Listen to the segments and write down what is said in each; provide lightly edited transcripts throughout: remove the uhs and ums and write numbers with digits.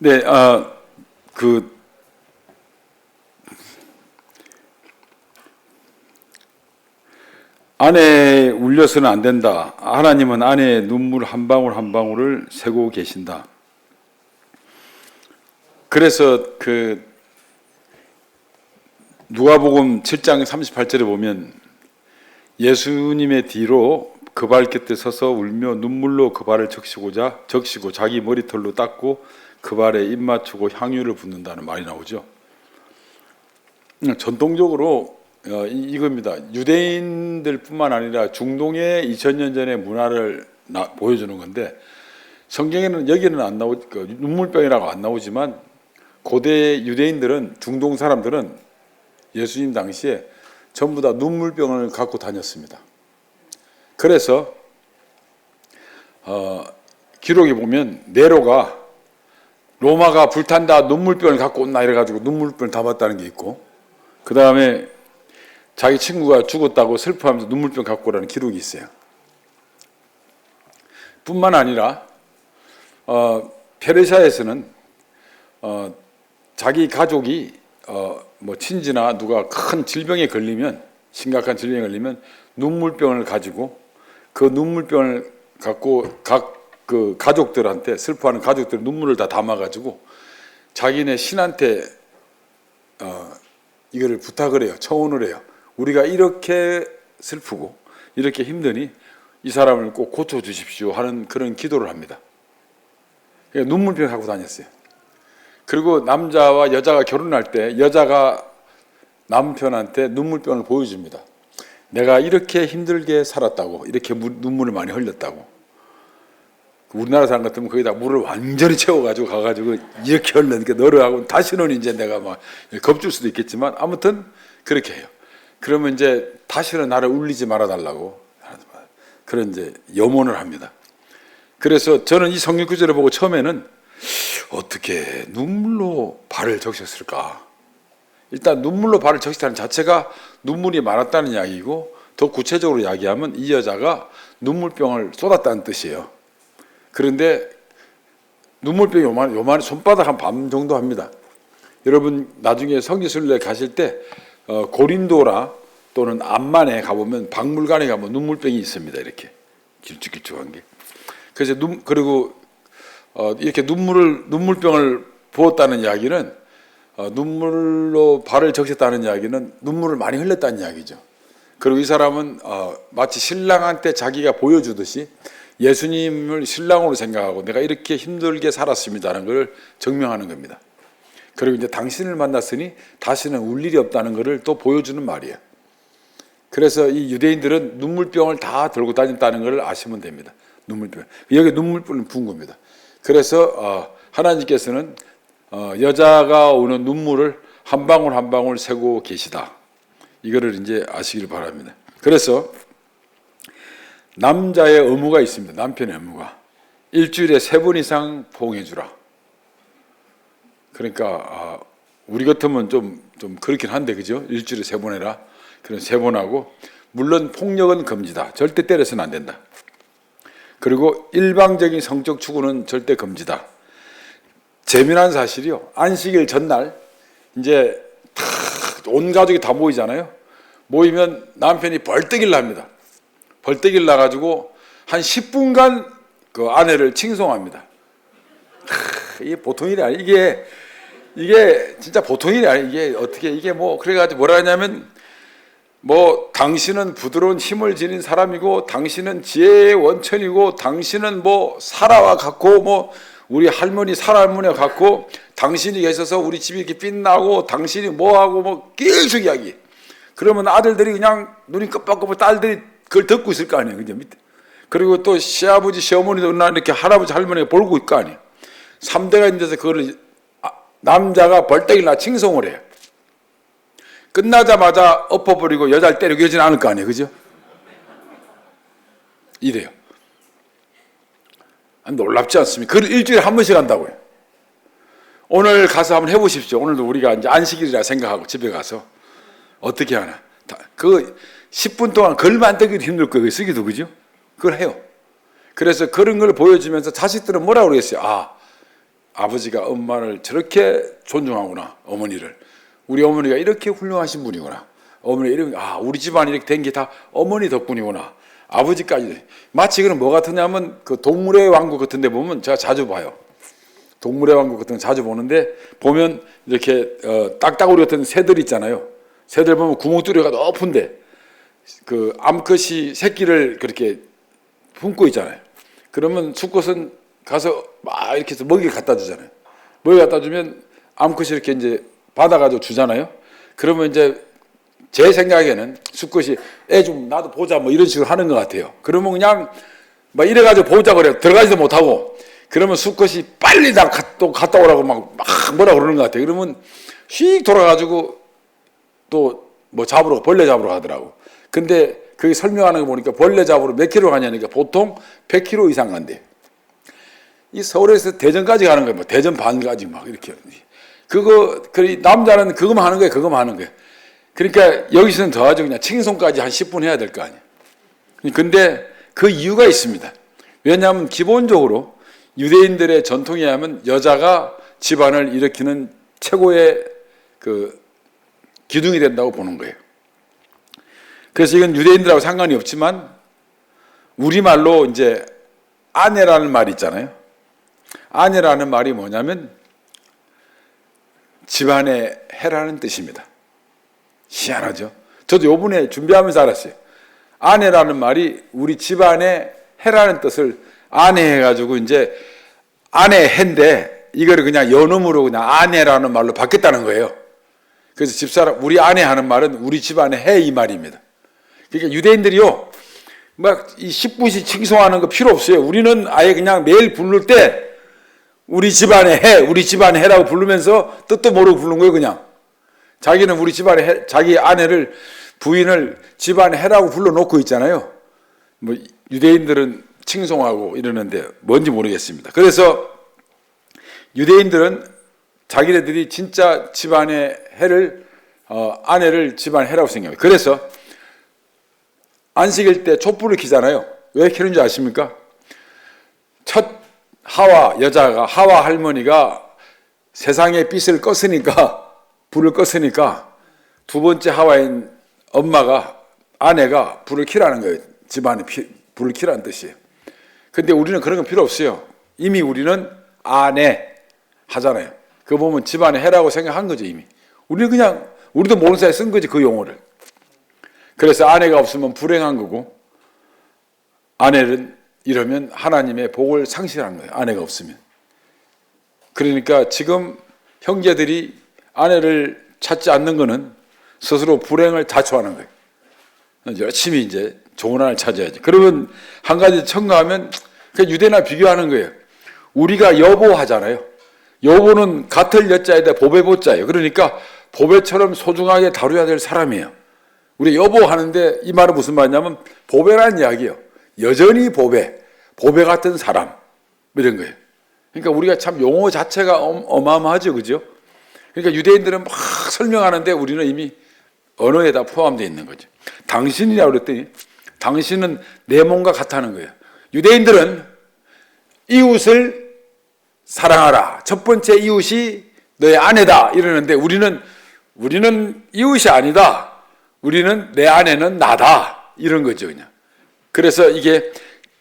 네, 그 아내에 울려서는 안 된다. 하나님은 아내의 눈물 한 방울 한 방울을 세고 계신다. 그래서 그 누가복음 7장 38절에 보면 예수님의 뒤로 그 발곁에 서서 울며 눈물로 그 발을 적시고 자기 머리털로 닦고 그 발에 입 맞추고 향유를 붓는다는 말이 나오죠. 전통적으로 이겁니다. 유대인들뿐만 아니라 중동의 2000년 전의 문화를 보여주는 건데, 성경에는 여기는 안 눈물병이라고 안 나오지만 고대 유대인들은, 중동 사람들은 예수님 당시에 전부 다 눈물병을 갖고 다녔습니다. 그래서 기록에 보면 네로가 로마가 불탄다, 눈물병을 갖고 온나 이래가지고 눈물병을 담았다는 게 있고, 그 다음에 자기 친구가 죽었다고 슬퍼하면서 눈물병 갖고 오라는 기록이 있어요. 뿐만 아니라 페르시아에서는 자기 가족이 뭐 친지나 누가 큰 질병에 걸리면, 심각한 질병에 걸리면 눈물병을 가지고 그 눈물병을 갖고 각 그 가족들한테, 슬퍼하는 가족들 눈물을 다 담아가지고 자기네 신한테 이거를 부탁을 해요. 청혼을 해요. 우리가 이렇게 슬프고 이렇게 힘드니 이 사람을 꼭 고쳐주십시오 하는 그런 기도를 합니다. 그러니까 눈물병을 갖고 다녔어요. 그리고 남자와 여자가 결혼할 때 여자가 남편한테 눈물병을 보여줍니다. 내가 이렇게 힘들게 살았다고, 이렇게 눈물을 많이 흘렸다고. 우리나라 사람 같으면 거기다 물을 완전히 채워가지고 가가지고 이렇게 흘렸으니까 너를 하고 다시는 이제 내가 막 겁줄 수도 있겠지만 아무튼 그렇게 해요. 그러면 이제 다시는 나를 울리지 말아달라고 그런 이제 염원을 합니다. 그래서 저는 이 성경 구절을 보고 처음에는 어떻게 눈물로 발을 적셨을까? 일단 눈물로 발을 적셨다는 자체가 눈물이 많았다는 이야기고, 더 구체적으로 이야기하면 이 여자가 눈물병을 쏟았다는 뜻이에요. 그런데 눈물병이 요만 손바닥 한 반 정도 합니다. 여러분 나중에 성지순례 가실 때 고린도라 또는 암만에 가보면 박물관에 가면 눈물병이 있습니다. 이렇게 길쭉길쭉한 게. 그래서 그리고 이렇게 눈물병을 부었다는 이야기는, 눈물로 발을 적셨다는 이야기는 눈물을 많이 흘렸다는 이야기죠. 그리고 이 사람은 마치 신랑한테 자기가 보여주듯이 예수님을 신랑으로 생각하고 내가 이렇게 힘들게 살았습니다라는 걸 증명하는 겁니다. 그리고 이제 당신을 만났으니 다시는 울 일이 없다는 것을 또 보여주는 말이에요. 그래서 이 유대인들은 눈물병을 다 들고 다녔다는 걸 아시면 됩니다. 눈물병. 여기 눈물병을 부은 겁니다. 그래서 하나님께서는 여자가 오는 눈물을 한 방울 한 방울 세고 계시다. 이거를 이제 아시길 바랍니다. 그래서 남자의 의무가 있습니다. 남편의 의무가. 일주일에 3번 이상 포옹해 주라. 그러니까 우리 같으면 좀 그렇긴 한데, 그죠? 일주일에 3번 해라. 그런 3번 하고, 물론 폭력은 금지다. 절대 때려서는 안 된다. 그리고 일방적인 성적 추구는 절대 금지다. 재미난 사실이요. 안식일 전날 이제 온 가족이 다 모이잖아요. 모이면 남편이 벌떡일 납니다. 벌떡일 나가지고 한 10분간 그 아내를 칭송합니다. 이게 보통 일이 아니에요. 이게 진짜 보통 일이 아니에요. 이게 어떻게, 이게 뭐, 그래가지고 뭐라 하냐면, 뭐, 당신은 부드러운 힘을 지닌 사람이고, 당신은 지혜의 원천이고, 당신은 뭐, 사라와 같고, 뭐, 우리 할머니, 사라 할머니와 같고, 당신이 계셔서 우리 집이 이렇게 빛나고, 당신이 뭐하고, 뭐, 계속 이야기. 그러면 아들들이 그냥 눈이 깜빡깜빡, 딸들이 그걸 듣고 있을 거 아니에요. 그죠? 밑에. 그리고 또 시아버지, 시어머니도 이렇게 할아버지, 할머니가 볼고 있을 거 아니에요. 3대가 있는데서 그걸 남자가 벌떡일어나 칭송을 해요. 끝나자마자 엎어버리고 여자를 때리고 이러진 않을 거 아니에요. 그죠? 이래요. 놀랍지 않습니까? 그걸 일주일에 한 번씩 한다고요. 오늘 가서 한번 해보십시오. 오늘도 우리가 이제 안식일이라 생각하고 집에 가서 어떻게 하나. 그 10분 동안 글 만들기도 힘들 거예요. 쓰기도, 그죠? 그걸 해요. 그래서 그런 걸 보여주면서 자식들은 뭐라고 그러겠어요? 아버지가 엄마를 저렇게 존중하구나. 어머니를. 우리 어머니가 이렇게 훌륭하신 분이구나. 어머니 이런 우리 집안이 이렇게 된 게 다 어머니 덕분이구나. 아버지까지. 마치 그럼 뭐 같으냐면 그 동물의 왕국 같은 데 보면 제가 자주 봐요. 동물의 왕국 같은 거 자주 보는데 보면 이렇게 딱따구리 같은 새들 있잖아요. 새들 보면 구멍뚜리가 높은데 그 암컷이 새끼를 그렇게 품고 있잖아요. 그러면 수컷은 가서 막 이렇게 해서 먹이를 갖다 주잖아요. 먹이 갖다 주면 암컷이 이렇게 이제 받아가지고 주잖아요. 그러면 이제 제 생각에는 수컷이 애 좀 나도 보자 뭐 이런 식으로 하는 것 같아요. 그러면 그냥 막 이래가지고 보자 그래요. 들어가지도 못하고. 그러면 수컷이 빨리 또 갔다 오라고 막 뭐라 그러는 것 같아요. 그러면 휙 돌아가지고 또 뭐 잡으러 벌레 잡으러 가더라고. 근데 그게 설명하는 거 보니까 벌레 잡으러 몇 킬로 가냐니까 보통 100km 이상 간대. 이 서울에서 대전까지 가는 거예요. 뭐 대전 반까지 막 이렇게. 남자는 그거만 하는 거예요. 그거만 하는 거예요. 그러니까 여기서는 더 하죠. 그냥 칭송까지 한 10분 해야 될 거 아니에요. 근데 그 이유가 있습니다. 왜냐하면 기본적으로 유대인들의 전통에 의하면 여자가 집안을 일으키는 최고의 그 기둥이 된다고 보는 거예요. 그래서 이건 유대인들하고 상관이 없지만 우리말로 이제 아내라는 말이 있잖아요. 아내라는 말이 뭐냐면 집안의 해라는 뜻입니다. 희한하죠? 저도 요번에 준비하면서 알았어요. 아내라는 말이 우리 집안의 해라는 뜻을 아내 해가지고 이제 아내 해인데 이거를 그냥 연음으로 그냥 아내라는 말로 바뀌었다는 거예요. 그래서 집사람, 우리 아내 하는 말은 우리 집안의 해 이 말입니다. 그러니까 유대인들이요, 막 이 10분씩 칭송하는 거 필요 없어요. 우리는 아예 그냥 매일 부를 때 우리 집안의 해, 우리 집안의 해라고 부르면서 뜻도 모르고 부르는 거예요, 그냥. 자기는 우리 집안의 해, 자기 아내를, 부인을 집안의 해라고 불러놓고 있잖아요. 뭐 유대인들은 칭송하고 이러는데 뭔지 모르겠습니다. 그래서 유대인들은 자기네들이 진짜 집안의 해를 아내를 집안의 해라고 생각해요. 그래서 안식일 때 촛불을 켜잖아요. 왜 켜는지 아십니까? 첫 여자가 하와 할머니가 세상의 빛을 껐으니까, 불을 껐으니까 두 번째 하와인 엄마가, 아내가 불을 켜라는 거예요. 집안에 불을 켜라는 뜻이에요. 근데 우리는 그런 건 필요 없어요. 이미 우리는 아내 하잖아요. 그거 보면 집안의 해라고 생각한 거죠, 이미. 우리는 그냥, 우리도 모르는 사이에 쓴 거지, 그 용어를. 그래서 아내가 없으면 불행한 거고, 아내는 이러면 하나님의 복을 상실한 거예요, 아내가 없으면. 그러니까 지금 형제들이 아내를 찾지 않는 거는 스스로 불행을 자초하는 거예요. 열심히 이제 좋은 아내를 찾아야지. 그러면 한 가지 첨가하면 그 유대나 비교하는 거예요. 우리가 여보 하잖아요. 여보는 같을 여자에다 보배 보자예요. 그러니까 보배처럼 소중하게 다뤄야 될 사람이에요. 우리 여보 하는데 이 말은 무슨 말이냐면 보배라는 이야기예요. 여전히 보배 같은 사람 이런 거예요. 그러니까 우리가 참 용어 자체가 어마어마하죠, 그죠? 그러니까 유대인들은 막 설명하는데 우리는 이미 언어에다 포함되어 있는 거죠. 당신이라고 그랬더니 당신은 내 몸과 같다는 거예요. 유대인들은 이웃을 사랑하라. 첫 번째 이웃이 너의 아내다 이러는데 우리는 이웃이 아니다. 우리는 내 아내는 나다 이런 거죠, 그냥. 그래서 이게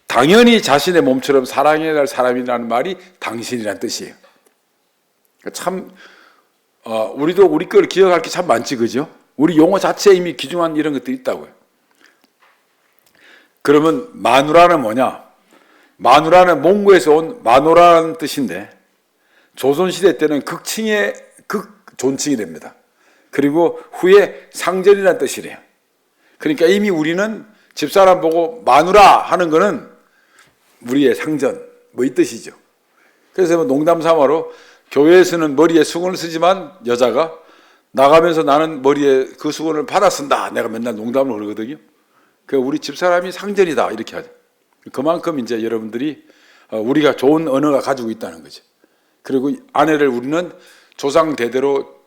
당연히 자신의 몸처럼 사랑해야 할 사람이라는 말이 당신이라는 뜻이에요. 참 우리도 우리 걸 기억할 게 참 많지, 그죠? 우리 용어 자체에 이미 귀중한 이런 것들이 있다고요. 그러면 마누라는 뭐냐? 마누라는 몽고에서 온 마노라는 뜻인데 조선시대 때는 극칭의 극존칭이 됩니다. 그리고 후에 상전이라는 뜻이래요. 그러니까 이미 우리는 집사람 보고 마누라 하는 거는 우리의 상전 뭐 이 뜻이죠. 그래서 뭐 농담 삼아로 교회에서는 머리에 수건을 쓰지만 여자가 나가면서 나는 머리에 그 수건을 받아 쓴다. 내가 맨날 농담을 그러거든요. 그 우리 집사람이 상전이다 이렇게 하죠. 그만큼 이제 여러분들이 우리가 좋은 언어가 가지고 있다는 거죠. 그리고 아내를 우리는 조상 대대로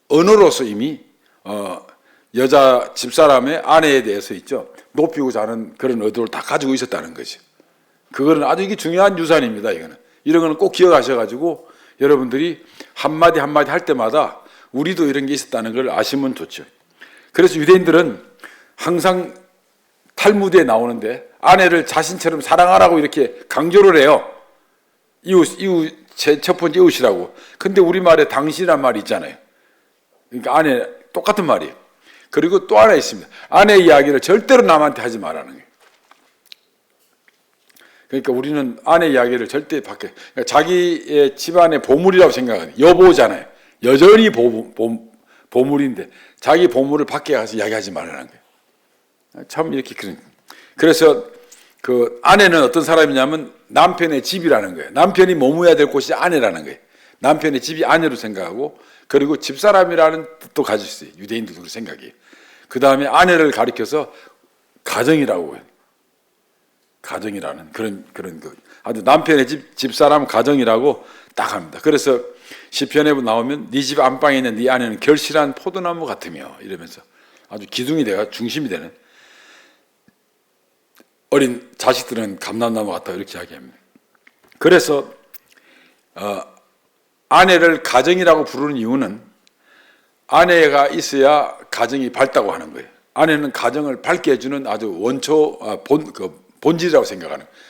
언어로서 이미 여자 집사람의 아내에 대해서 있죠. 높이고자 하는 그런 의도를 다 가지고 있었다는 거죠. 그거는 아주 이게 중요한 유산입니다. 이거는 이런 거는 꼭 기억하셔가지고 여러분들이 한마디 한마디 할 때마다 우리도 이런 게 있었다는 걸 아시면 좋죠. 그래서 유대인들은 항상 탈무드에 나오는데 아내를 자신처럼 사랑하라고 이렇게 강조를 해요. 제 첫 번째 이웃이라고. 근데 우리말에 당신이란 말이 있잖아요. 그러니까 아내 똑같은 말이에요. 그리고 또 하나 있습니다. 아내 이야기를 절대로 남한테 하지 말라는 거예요. 그러니까 우리는 아내 이야기를 절대 밖에, 그러니까 자기의 집안의 보물이라고 생각하는, 여보잖아요. 여전히 보물인데 자기 보물을 밖에 가서 이야기하지 말라는 거예요. 참 이렇게 그런. 그래서 그 아내는 어떤 사람이냐면 남편의 집이라는 거예요. 남편이 머무야 될 곳이 아내라는 거예요. 남편의 집이 아내로 생각하고, 그리고 집사람이라는 뜻도 가질 수 있어요. 유대인들도 그렇게 생각해요. 그 다음에 아내를 가리켜서 가정이라고 해요. 가정이라는 그런 거. 아주 남편의 집사람 가정이라고 딱 합니다. 그래서 시편에 나오면 네 집 안방에 있는 네 아내는 결실한 포도나무 같으며 이러면서 아주 기둥이 되어 중심이 되는, 어린 자식들은 감람나무 같다 이렇게 이야기합니다. 그래서 아내를 가정이라고 부르는 이유는 아내가 있어야 가정이 밝다고 하는 거예요. 아내는 가정을 밝게 해주는 아주 본질이라고 생각하는 거예요.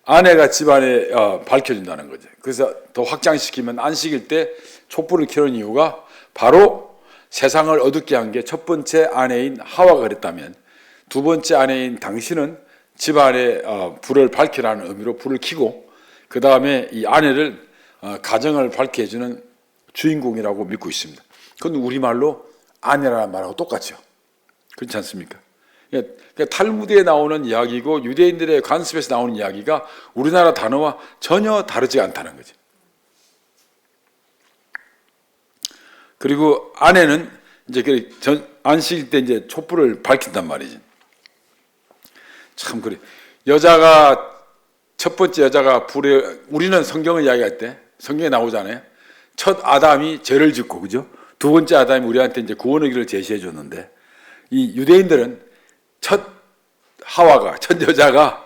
아내가 집안에 밝혀준다는 거죠. 그래서 더 확장시키면 안식일 때 촛불을 켜는 이유가 바로 세상을 어둡게 한 게 첫 번째 아내인 하와가 그랬다면, 두 번째 아내인 당신은 집안에 불을 밝히라는 의미로 불을 켜고, 그 다음에 이 아내를 가정을 밝게 해주는 주인공이라고 믿고 있습니다. 그건 우리말로 아내라는 말하고 똑같죠. 그렇지 않습니까? 그러니까 탈무드에 나오는 이야기고 유대인들의 관습에서 나오는 이야기가 우리나라 단어와 전혀 다르지 않다는 거죠. 그리고 아내는 이제 안식일 때 이제 촛불을 밝힌단 말이지. 참 그래. 여자가 첫 번째 여자가 불에, 우리는 성경을 이야기할 때 성경에 나오잖아요. 첫 아담이 죄를 짓고, 그죠? 두 번째 아담이 우리한테 이제 구원의 길을 제시해 줬는데, 이 유대인들은 첫 하와가, 첫 여자가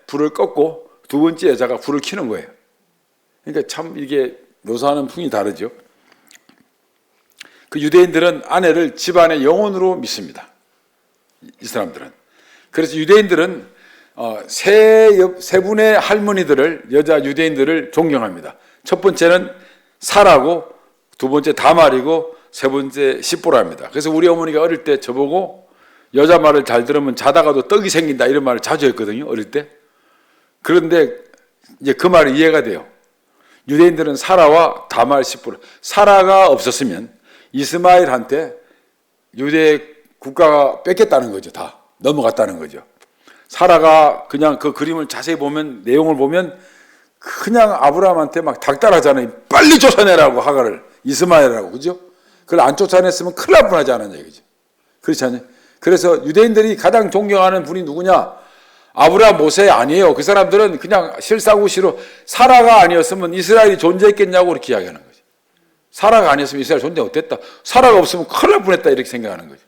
불을 껐고 두 번째 여자가 불을 켜는 거예요. 그러니까 참 이게 묘사하는 풍이 다르죠. 그 유대인들은 아내를 집안의 영혼으로 믿습니다. 이 사람들은. 그래서 유대인들은 세 분의 할머니들을, 여자 유대인들을 존경합니다. 첫 번째는 사라고, 두 번째 다말이고, 세 번째 십보라입니다. 그래서 우리 어머니가 어릴 때 저보고 여자 말을 잘 들으면 자다가도 떡이 생긴다 이런 말을 자주 했거든요, 어릴 때. 그런데 이제 그 말이 이해가 돼요. 유대인들은 사라와 다말, 십보라. 사라가 없었으면 이스마엘한테 유대 국가가 뺏겼다는 거죠. 다 넘어갔다는 거죠. 사라가 그냥 그 그림을 자세히 보면, 내용을 보면 그냥 아브라함한테 막 닥달하잖아요. 빨리 쫓아내라고, 하가를, 이스마엘이라고, 그죠? 그걸 안 쫓아냈으면 큰일 날 뻔하지 않았냐 이거죠. 그렇지 않아요? 그래서 유대인들이 가장 존경하는 분이 누구냐? 아브라함, 모세 아니에요. 그 사람들은 그냥 실사구시로 사라가 아니었으면 이스라엘이 존재했겠냐고 그렇게 이야기하는 거죠. 사라가 아니었으면 이스라엘 존재 못했다. 사라가 없으면 큰일 날 뻔했다 이렇게 생각하는 거죠.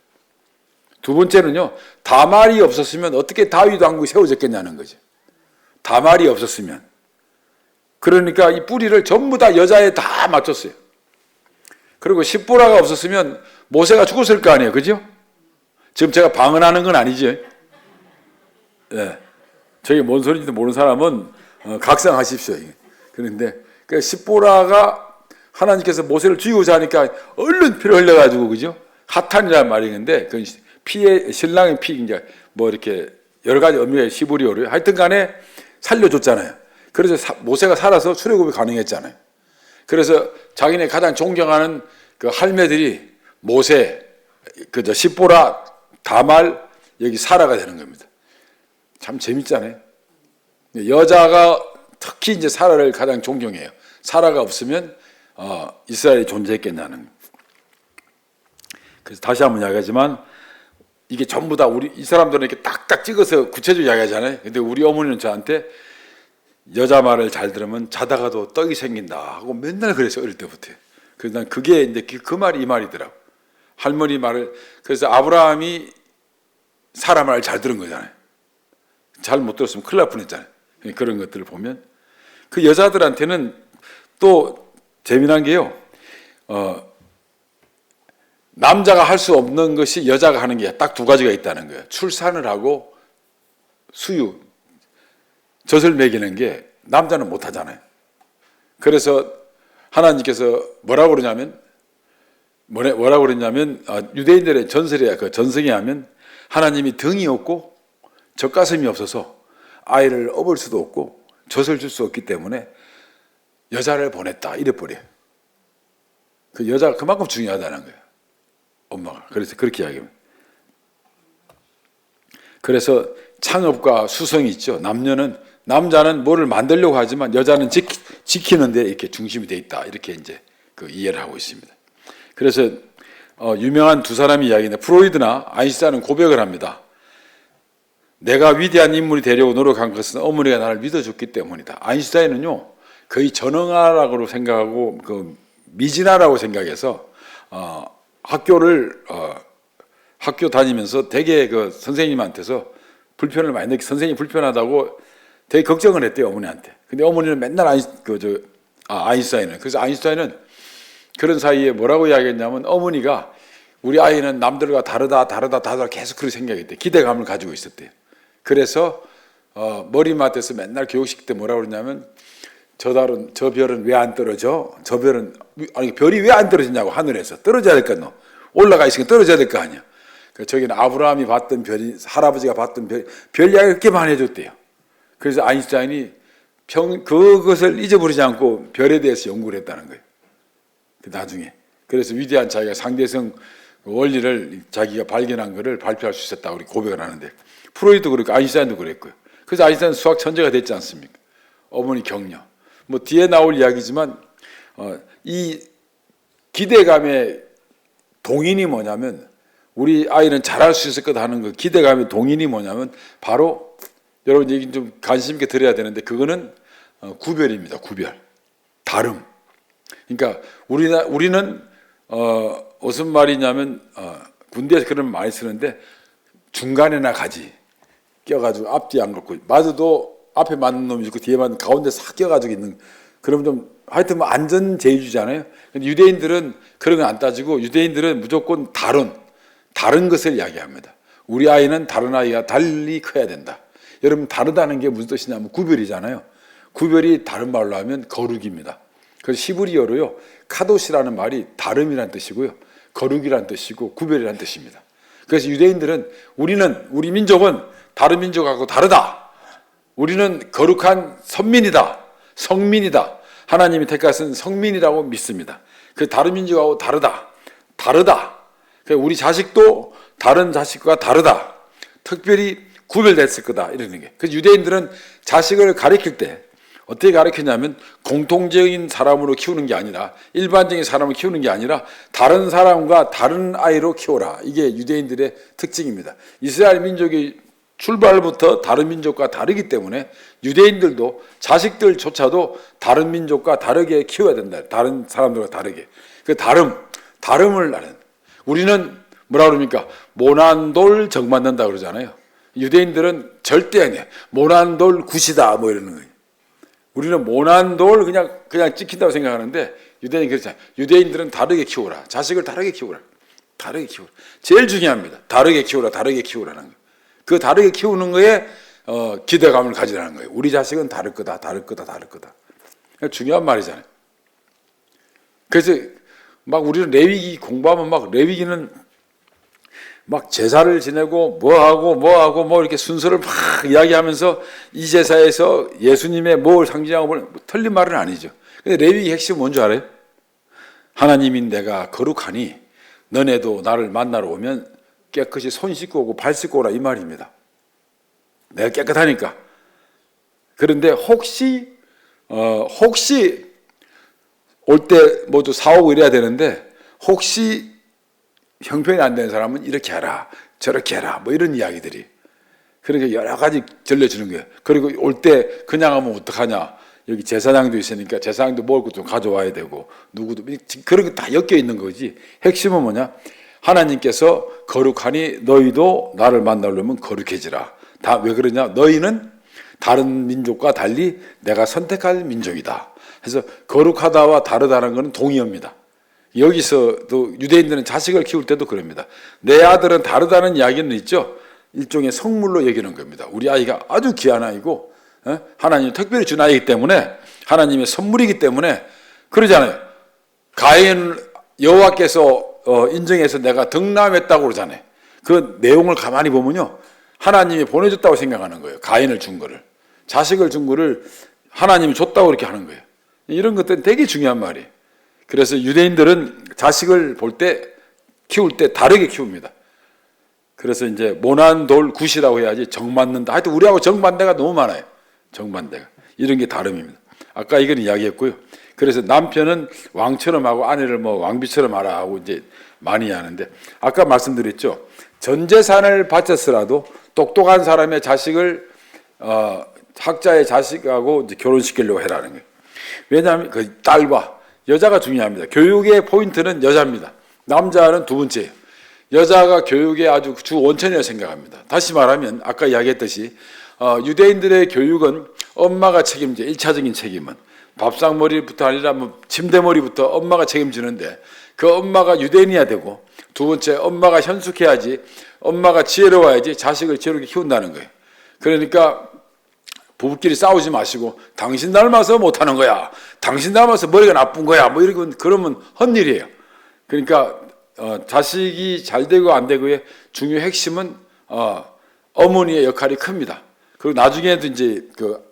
두 번째는요, 다말이 없었으면 어떻게 다윗 왕국이 세워졌겠냐는 거죠. 다말이 없었으면. 그러니까 이 뿌리를 전부 다 여자에 다 맞췄어요. 그리고 십보라가 없었으면 모세가 죽었을 거 아니에요. 그죠? 지금 제가 방언하는 건 아니죠. 네. 저게 뭔 소리인지도 모르는 사람은 각성하십시오. 그런데 그 십보라가 하나님께서 모세를 죽이고자 하니까 얼른 피를 흘려가지고, 그죠? 하탄이라는 말이 있는데, 그 피의, 신랑의 피, 이제 뭐 이렇게 여러 가지 의미의 시브리오를 하여튼 간에 살려줬잖아요. 그래서 모세가 살아서 출애굽이 가능했잖아요. 그래서 자기네 가장 존경하는 그 할매들이 모세, 그저 십보라, 다말, 여기 사라가 되는 겁니다. 참 재밌잖아요. 여자가 특히 이제 사라를 가장 존경해요. 사라가 없으면 이스라엘이 존재했겠냐는. 그래서 다시 한번 이야기하지만 이게 전부 다 우리 이 사람들은 이렇게 딱딱 찍어서 구체적으로 이야기하잖아요. 근데 우리 어머니는 저한테 여자 말을 잘 들으면 자다가도 떡이 생긴다 하고 맨날 그랬어요, 어릴 때부터. 그래서 난 그게 이제 그 말이 이 말이더라고. 할머니 말을. 그래서 아브라함이 사라 말을 잘 들은 거잖아요. 잘 못 들었으면 큰일 날 뻔했잖아요. 그런 것들을 보면 그 여자들한테는 또 재미난 게요. 남자가 할 수 없는 것이 여자가 하는 게 딱 두 가지가 있다는 거예요. 출산을 하고 수유, 젖을 먹이는 게 남자는 못 하잖아요. 그래서 하나님께서 뭐라고 그러냐면 유대인들의 전설에 그 전성에 하면 하나님이 등이 없고 젖가슴이 없어서 아이를 업을 수도 없고 젖을 줄 수 없기 때문에 여자를 보냈다 이래 버려요. 그 여자가 그만큼 중요하다는 거예요. 엄마가. 그래서 그렇게 이야기합니다. 그래서 창업과 수성이 있죠. 남자는 뭐를 만들려고 하지만 여자는 지키는데 이렇게 중심이 돼 있다. 이렇게 이제 그 이해를 하고 있습니다. 그래서 유명한 두 사람이 이야기인데 프로이드나 아인슈타인은 고백을 합니다. 내가 위대한 인물이 되려고 노력한 것은 어머니가 나를 믿어줬기 때문이다. 아인슈타인은요 거의 전능하라고 생각하고 그 미진하라고 생각해서 학교 다니면서 되게 그 선생님한테서 불편을 많이 느끼 선생님이 불편하다고 되게 걱정을 했대요 어머니한테. 근데 어머니는 맨날 아인슈타인은 그래서 아인슈타인은 그런 사이에 뭐라고 이야기했냐면 어머니가 우리 아이는 남들과 다르다 계속 그렇게 생각했대. 기대감을 가지고 있었대요. 그래서 머리맡에서 맨날 교육식 때 뭐라고 그러냐면 저 별은 왜 안 떨어져? 별이 왜 안 떨어지냐고 하늘에서 떨어져야 될 거 아니야. 올라가 있으니까 떨어져야 될 거 아니야. 저기는 아브라함이 봤던 별이 할아버지가 봤던 별 이야기 그렇게 많이 해줬대요. 그래서 아인슈타인이 그것을 잊어버리지 않고 별에 대해서 연구를 했다는 거예요. 나중에. 그래서 위대한 자기가 상대성 원리를 자기가 발견한 것을 발표할 수 있었다고 우리 고백을 하는데 프로이드도 그렇고 아인슈타인도 그랬고요. 그래서 아인슈타인은 수학 천재가 됐지 않습니까? 어머니 격려. 뭐 뒤에 나올 이야기지만 이 기대감의 동인이 뭐냐면 우리 아이는 잘할 수 있을 거다 하는 그 기대감의 동인이 뭐냐면 바로 여러분 얘기 좀 관심 있게 들어야 되는데 그거는 구별입니다. 구별. 다름. 그러니까 우리는 무슨 말이냐면 군대에서 그런 말 많이 쓰는데 중간에나 가지 껴가지고 앞뒤 안 걷고 맞아도 앞에 맞는 놈이 있고 뒤에 맞는 가운데 싹 껴가지고 있는 그러면 좀 하여튼 뭐 안전제일주의잖아요. 근데 유대인들은 그런 건 안 따지고 유대인들은 무조건 다른 것을 이야기합니다. 우리 아이는 다른 아이와 달리 커야 된다. 여러분 다르다는 게 무슨 뜻이냐면 구별이잖아요. 구별이 다른 말로 하면 거룩입니다. 그래서 히브리어로요 카도시라는 말이 다름이라는 뜻이고요 거룩이라는 뜻이고 구별이라는 뜻입니다. 그래서 유대인들은 우리 민족은 다른 민족하고 다르다. 우리는 거룩한 선민이다. 성민이다. 하나님이 택하신 성민이라고 믿습니다. 그 다른 민족하고 다르다. 우리 자식도 다른 자식과 다르다. 특별히 구별됐을 거다. 이러는 게. 그래서 유대인들은 자식을 가르칠 때 어떻게 가르치냐면 공통적인 사람으로 키우는 게 아니라 일반적인 사람을 키우는 게 아니라 다른 사람과 다른 아이로 키워라. 이게 유대인들의 특징입니다. 이스라엘 민족이 출발부터 다른 민족과 다르기 때문에 유대인들도 자식들조차도 다른 민족과 다르게 키워야 된다. 다른 사람들과 다르게. 그 다름을 나는. 우리는 뭐라 그럽니까? 모난돌 정맞는다 그러잖아요. 유대인들은 절대 아니에요. 모난돌 굿이다 뭐 이러는 거예요. 우리는 모난돌 그냥 찍힌다고 생각하는데 유대인은 그렇잖아요. 유대인들은 다르게 키워라. 자식을 다르게 키워라. 제일 중요합니다. 다르게 키우라는 거. 그 다르게 키우는 거에 기대감을 가지라는 거예요. 우리 자식은 다를 거다. 중요한 말이잖아요. 그래서 막 우리는 레위기 공부하면 막 레위기는 막 제사를 지내고 뭐하고 이렇게 순서를 막 이야기하면서 이 제사에서 예수님의 뭘 상징하고 뭐 틀린 말은 아니죠. 근데 레위기 핵심은 뭔지 알아요? 하나님인 내가 거룩하니 너네도 나를 만나러 오면 깨끗이 손 씻고 오고 발 씻고 오라 이 말입니다. 내가 깨끗하니까. 그런데 혹시 올 때 모두 사오고 이래야 되는데 혹시 형편이 안 되는 사람은 이렇게 해라 저렇게 해라 뭐 이런 이야기들이 그러니까 여러 가지 전려주는 거예요. 그리고 올 때 그냥 하면 어떡하냐. 여기 제사장도 있으니까 제사장도 먹을 것 좀 가져와야 되고 누구도 그런 게 다 엮여 있는 거지. 핵심은 뭐냐. 하나님께서 거룩하니 너희도 나를 만나려면 거룩해지라. 다 왜 그러냐. 너희는 다른 민족과 달리 내가 선택할 민족이다. 그래서 거룩하다와 다르다는 것은 동의어입니다. 여기서도 유대인들은 자식을 키울 때도 그럽니다. 내 아들은 다르다는 이야기는 있죠. 일종의 성물로 여기는 겁니다. 우리 아이가 아주 귀한 아이고 하나님이 특별히 준 아이기 때문에 하나님의 선물이기 때문에 그러잖아요. 가인 여호와께서 인정해서 내가 덕남했다고 그러잖아요. 그 내용을 가만히 보면요, 하나님이 보내줬다고 생각하는 거예요. 가인을 준 거를, 자식을 준 거를 하나님이 줬다고 그렇게 하는 거예요. 이런 것들은 되게 중요한 말이에요. 그래서 유대인들은 자식을 볼 때, 키울 때 다르게 키웁니다. 그래서 이제 모난 돌 굿이라고 해야지 정맞는다. 하여튼 우리하고 정반대가 너무 많아요. 정반대가. 이런 게 다름입니다. 아까 이건 이야기했고요. 그래서 남편은 왕처럼 하고 아내를 뭐 왕비처럼 하라 하고 이제 많이 하는데, 아까 말씀드렸죠. 전 재산을 바쳤으라도 똑똑한 사람의 자식을 학자의 자식하고 이제 결혼시키려고 해라는 거예요. 왜냐하면 그 딸과 여자가 중요합니다. 교육의 포인트는 여자입니다. 남자는 두 번째예요. 여자가 교육의 아주 주 원천이라고 생각합니다. 다시 말하면 아까 이야기했듯이 유대인들의 교육은 엄마가 책임져. 1차적인 책임은 밥상머리부터 아니라 뭐 침대머리부터 엄마가 책임지는데, 그 엄마가 유대인이어야 되고, 두 번째 엄마가 현숙해야지, 엄마가 지혜로워야지 자식을 지혜롭게 키운다는 거예요. 그러니까 부부끼리 싸우지 마시고 당신 닮아서 못하는 거야, 당신 닮아서 머리가 나쁜 거야, 뭐 이러면 그러면 헛일이에요. 그러니까 자식이 잘 되고 안 되고의 중요 핵심은 어머니의 역할이 큽니다. 그리고 나중에도 이제 그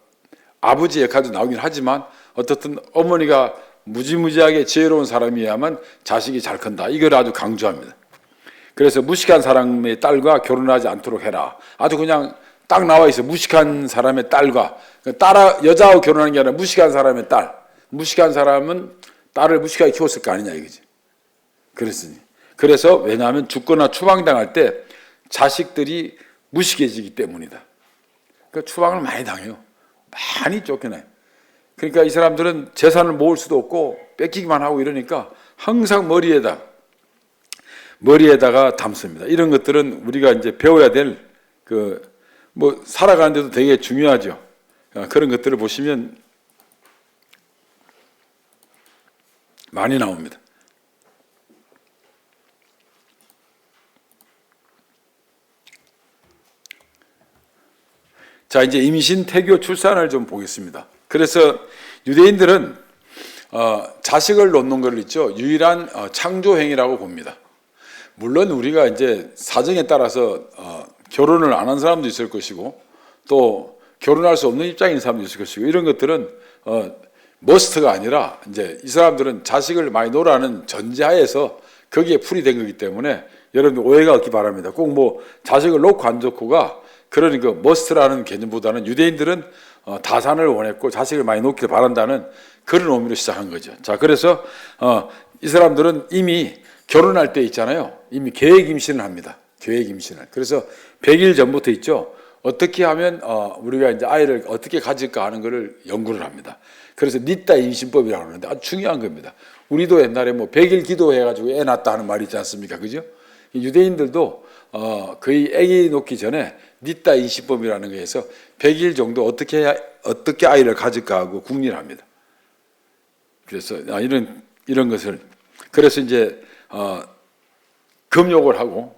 아버지 역할도 나오긴 하지만 어떻든 어머니가 무지무지하게 지혜로운 사람이야만 자식이 잘 큰다. 이걸 아주 강조합니다. 그래서 무식한 사람의 딸과 결혼하지 않도록 해라. 아주 그냥 딱 나와 있어. 무식한 사람의 딸과, 여자하고 결혼하는 게 아니라 무식한 사람의 딸. 무식한 사람은 딸을 무식하게 키웠을 거 아니냐 이거지. 그랬으니. 그래서 왜냐하면 죽거나 추방당할 때 자식들이 무식해지기 때문이다. 그러니까 추방을 많이 당해요. 많이 쫓겨나요. 그러니까 이 사람들은 재산을 모을 수도 없고 뺏기기만 하고 이러니까 항상 머리에다가 담습니다. 이런 것들은 우리가 이제 배워야 될 뭐 살아가는데도 되게 중요하죠. 그런 것들을 보시면 많이 나옵니다. 자, 이제 임신, 태교, 출산을 좀 보겠습니다. 그래서 유대인들은 자식을 놓는 걸 있죠. 유일한 창조행위라고 봅니다. 물론 우리가 이제 사정에 따라서 결혼을 안 한 사람도 있을 것이고, 또 결혼할 수 없는 입장인 사람도 있을 것이고, 이런 것들은 머스트가 아니라 이제 이 사람들은 자식을 많이 놓으라는 전제하에서 거기에 풀이 된 거기 때문에 여러분들 오해가 없기 바랍니다. 꼭 뭐 자식을 놓고 안 좋고가 그러니 그 머스트라는 개념보다는 유대인들은 다산을 원했고 자식을 많이 놓기를 바란다는 그런 의미로 시작한 거죠. 자, 그래서 이 사람들은 이미 결혼할 때 있잖아요. 이미 계획 임신을 합니다. 계획 임신을. 그래서 100일 전부터 있죠. 어떻게 하면 우리가 이제 아이를 어떻게 가질까 하는 것을 연구를 합니다. 그래서 닛다 임신법이라고 하는데 아주 중요한 겁니다. 우리도 옛날에 뭐 100일 기도해가지고 애 낳았다 하는 말이 있지 않습니까? 그죠? 유대인들도 거의 아기 놓기 전에 닛다 임신법이라는 거에서 100일 정도 어떻게 아이를 가질까 하고 궁리를 합니다. 그래서 이런 것을, 그래서 이제 금욕을 하고,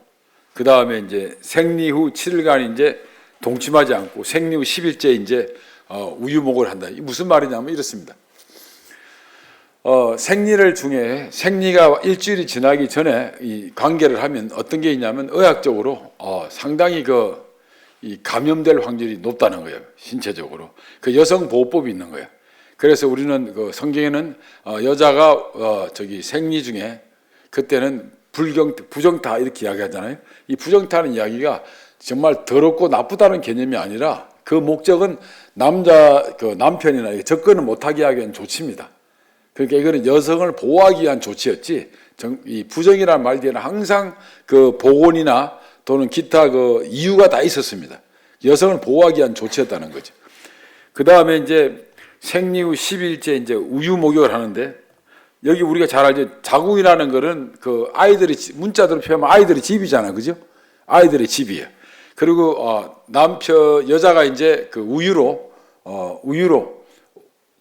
그 다음에 이제 생리 후 7일간 이제 동침하지 않고 생리 후 10일째 이제 우유목을 한다. 이 무슨 말이냐면 이렇습니다. 생리를 중에 생리가 일주일이 지나기 전에 이 관계를 하면 어떤 게 있냐면 의학적으로 상당히 이 감염될 확률이 높다는 거예요. 신체적으로. 그 여성보호법이 있는 거예요. 그래서 우리는 그 성경에는 여자가 생리 중에 그때는 부정타 이렇게 이야기하잖아요. 이 부정타는 이야기가 정말 더럽고 나쁘다는 개념이 아니라 그 목적은 남편이나 접근을 못하게 하기 위한 조치입니다. 그러니까 이거는 여성을 보호하기 위한 조치였지, 이 부정이라는 말 뒤에는 항상 그 복원이나 또는 기타 이유가 다 있었습니다. 여성을 보호하기 위한 조치였다는 거죠. 그 다음에 이제 생리 후 10일째 이제 우유 목욕을 하는데, 여기 우리가 잘 알죠. 자궁이라는 거는 그 아이들이, 문자대로 표현하면 아이들의 집이잖아요. 그죠? 아이들의 집이에요. 그리고 여자가 이제 그 우유로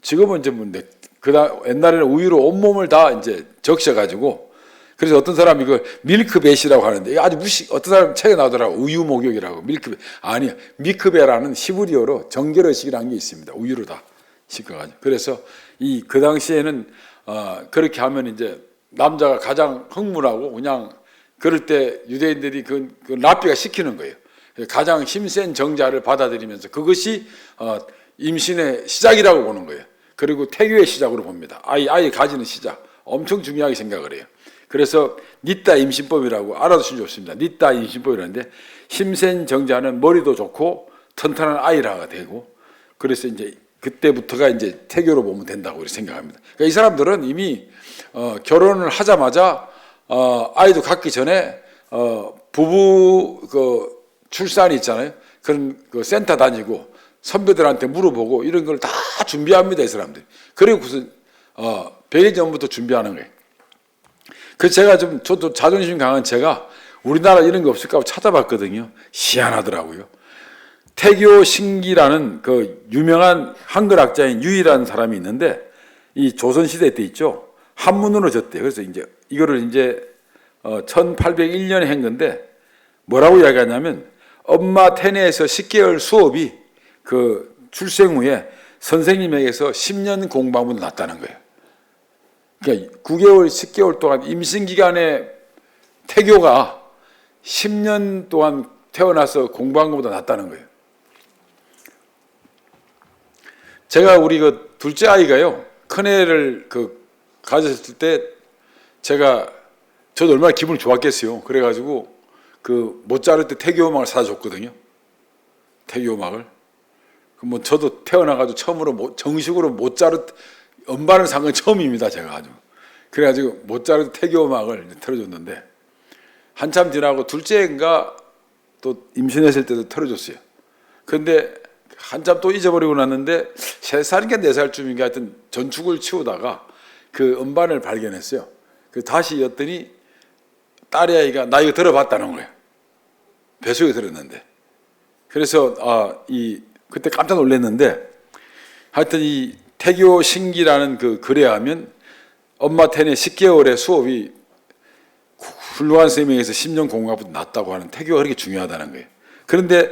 지금은 이제 그다음 옛날에는 우유로 온몸을 다 이제 적셔가지고, 그래서 어떤 사람이 이걸 밀크벳이라고 하는데, 이거 아주 어떤 사람 책에 나오더라고. 우유 목욕이라고. 밀크벳. 아니요. 미크베라는 히브리어로 정결의식이라는 게 있습니다. 우유로 다 씻어가지고. 그래서 그 당시에는, 그렇게 하면 이제 남자가 가장 흥분하고 그냥 그럴 때 유대인들이 그 랍비가 시키는 거예요. 가장 힘센 정자를 받아들이면서 그것이 임신의 시작이라고 보는 거예요. 그리고 태교의 시작으로 봅니다. 아이 가지는 시작. 엄청 중요하게 생각을 해요. 그래서 니따 임신법이라고 알아두시면 좋습니다. 니따 임신법이라는데, 힘센 정자는 머리도 좋고 튼튼한 아이라가 되고, 그래서 이제 그때부터가 이제 태교로 보면 된다고 생각합니다. 그러니까 이 사람들은 이미 결혼을 하자마자 아이도 갖기 전에 부부 출산이 있잖아요. 그런 센터 다니고 선배들한테 물어보고 이런 걸 다 준비합니다, 이 사람들. 그리고 무슨 100일 전부터 준비하는 거예요. 그래서 저도 자존심 강한 제가 우리나라 이런 거 없을까 하고 찾아봤거든요. 희한하더라고요. 태교 신기라는 그 유명한 한글학자인 유일한 사람이 있는데, 이 조선시대 때 있죠. 한문으로 졌대요. 그래서 이거를 1801년에 한 건데, 뭐라고 이야기하냐면, 엄마 태내에서 10개월 수업이 그 출생 후에 선생님에게서 10년 공부하면 낫다는 거예요. 그러니까 9개월, 10개월 동안 임신 기간에 태교가 10년 동안 태어나서 공부한 것보다 낫다는 거예요. 제가 우리 그 둘째 아이가요, 큰애를 가졌을 때 저도 얼마나 기분이 좋았겠어요. 그래가지고 모차르트 태교 음악을 사다 줬거든요. 태교 음악을. 저도 태어나가지고 처음으로 정식으로 모차르트 음반을 산 건 처음입니다, 제가 아주. 그래가지고 모차르트 태교 음악을 틀어줬는데, 한참 지나고 둘째인가 또 임신했을 때도 틀어줬어요. 근데 한참 또 잊어버리고 났는데 3살인가 4살쯤인가 하여튼 전축을 치우다가 그 음반을 발견했어요. 다시 였더니 딸의 아이가 나 이거 들어봤다는 거예요. 뱃속에 들었는데. 그래서 그때 깜짝 놀랐는데, 하여튼 이 태교 신기라는 그 글에 하면 엄마 태내 10개월의 수업이 훌륭한 선생님에게서 10년 공부보다 낫다고 하는 태교가 그렇게 중요하다는 거예요. 그런데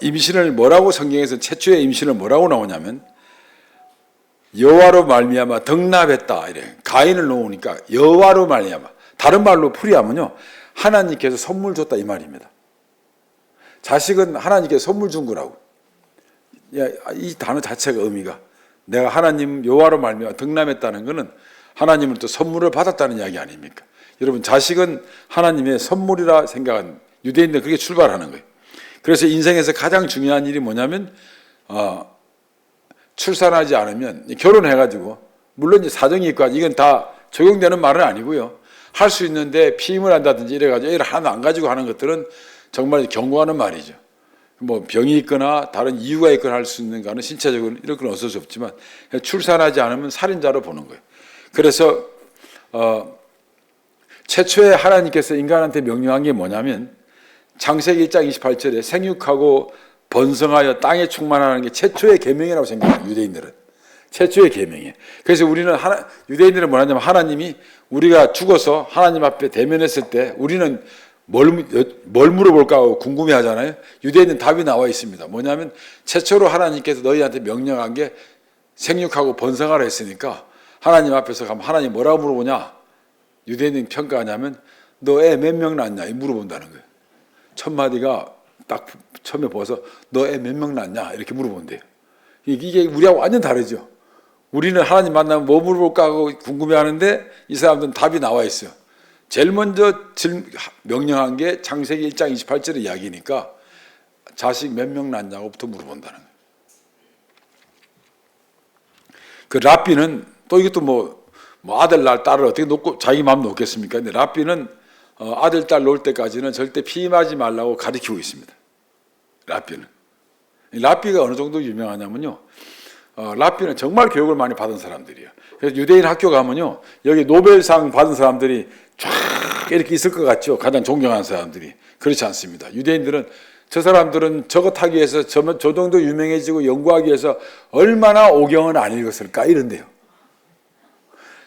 임신을 뭐라고, 성경에서 최초의 임신을 뭐라고 나오냐면 여호와로 말미암아 덕납했다 이래. 가인을 놓으니까 여호와로 말미암아. 다른 말로 풀이하면요, 하나님께서 선물 줬다 이 말입니다. 자식은 하나님께서 선물 준 거라고. 이 단어 자체가 의미가, 내가 하나님 여호와로 말미암아 덕남했다는 것은 하나님을 또 선물을 받았다는 이야기 아닙니까? 여러분, 자식은 하나님의 선물이라 생각한 유대인들은 그렇게 출발하는 거예요. 그래서 인생에서 가장 중요한 일이 뭐냐면 출산하지 않으면, 결혼해가지고 물론 이제 사정이 있고 이건 다 적용되는 말은 아니고요. 할 수 있는데 피임을 한다든지 이래가지고 애를 하나 안 가지고 하는 것들은 정말 경고하는 말이죠. 병이 있거나 다른 이유가 있거나 할 수 있는 거는 신체적으로 이런 건 어쩔 수 없지만 출산하지 않으면 살인자로 보는 거예요. 그래서 최초에 하나님께서 인간한테 명령한 게 뭐냐면 창세기 1장 28절에 생육하고 번성하여 땅에 충만하는 게 최초의 계명이라고 생각해요. 유대인들은 최초의 계명이에요. 그래서 유대인들은 뭐냐면, 하나님이 우리가 죽어서 하나님 앞에 대면했을 때 우리는 뭘 물어볼까 하고 궁금해하잖아요. 유대인은 답이 나와 있습니다. 뭐냐면 최초로 하나님께서 너희한테 명령한 게 생육하고 번성하라 했으니까 하나님 앞에서 가면 하나님 뭐라고 물어보냐? 유대인은 평가하냐면 너 애 몇 명 낳냐? 물어본다는 거예요. 첫 마디가 딱 처음에 보아서 너 애 몇 명 낳냐? 이렇게 물어본대요. 이게 우리하고 완전 다르죠. 우리는 하나님 만나면 뭐 물어볼까 하고 궁금해하는데 이 사람들은 답이 나와 있어요. 제일 먼저 명령한 게 창세기 1장 28절의 이야기니까 자식 몇 명 낳냐고부터 물어본다는 거예요. 그 랍비는 또 이것도 뭐 아들 낳을 딸을 어떻게 놓고 자기 마음 놓겠습니까? 근데 랍비는 아들 딸 놓을 때까지는 절대 피임하지 말라고 가르치고 있습니다. 랍비가 어느 정도 유명하냐면요, 랍비는 정말 교육을 많이 받은 사람들이에요. 그래서 유대인 학교 가면요, 여기 노벨상 받은 사람들이 쫙 이렇게 있을 것 같죠. 가장 존경하는 사람들이. 그렇지 않습니다. 유대인들은 저 사람들은 저것 하기 위해서 저 정도 유명해지고 연구하기 위해서 얼마나 오경은 안 읽었을까 이런데요.